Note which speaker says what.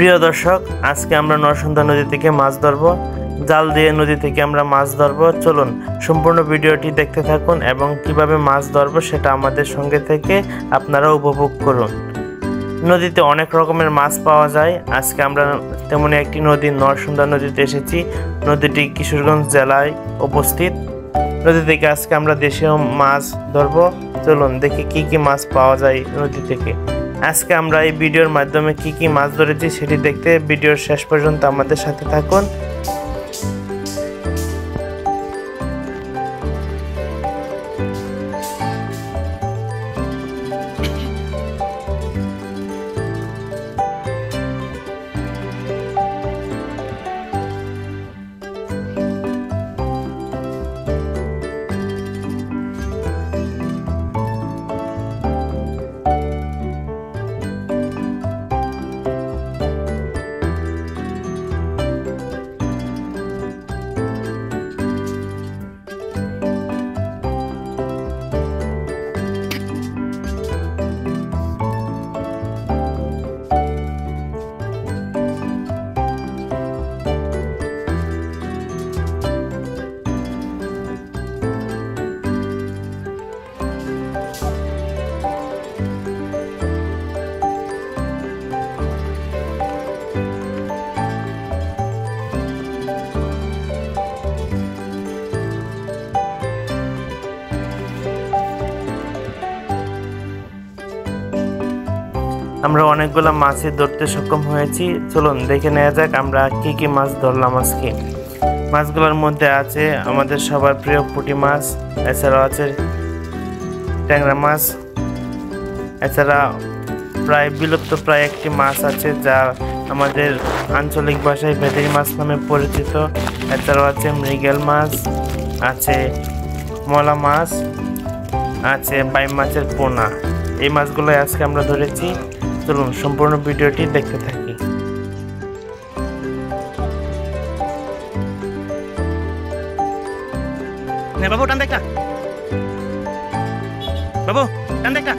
Speaker 1: প্রিয় দর্শক, আজকে আমরা নরসুন্দা নদী থেকে মাছ ধরবো। জাল দিয়ে নদী থেকে আমরা মাছ ধরবো। চলুন সম্পূর্ণ ভিডিওটি দেখতে থাকুন এবং কিভাবে মাছ ধরবো সেটা আমাদের সঙ্গে থেকে আপনারা উপভোগ করুন। নদীতে অনেক রকমের মাছ পাওয়া যায়। আজকে আমরা তেমনি একটি নদী নরসুন্দা নদীতে এসেছি। নদীটি কিশোরগঞ্জ জেলায় অবস্থিত। নদী থেকে আজকে আমরা দেশীয় মাছ ধরবো। চলুন দেখি কি কি মাছ পাওয়া যায় নদী থেকে। আজকে আমরা এই ভিডিওর মাধ্যমে কি কি মাছ ধরেছি সেটি দেখতে ভিডিওর শেষ পর্যন্ত আমাদের সাথে থাকুন। আমরা অনেকগুলো মাছই ধরতে সক্ষম হয়েছি। চলুন দেখে নেওয়া যাক আমরা কি কি মাছ ধরলাম আজকে। মাছগুলোর মধ্যে আছে আমাদের সবার প্রিয় পুঁটি মাছ, এছাড়াও আছে ট্যাংরা মাছ, এছাড়া বিলুপ্ত প্রায় একটি মাছ আছে যা আমাদের আঞ্চলিক ভাষায় ভেটকি মাছ নামে পরিচিত। এছাড়াও আছে মৃগেল মাছ, আছে মলা মাছ, আছে বাই মাছের পোনা। এই মাছগুলো আজকে আমরা ধরেছি। চলুন সম্পূর্ণ ভিডিওটি দেখতে থাকি। বাবু টান দেখা, বাবু টান দেখা।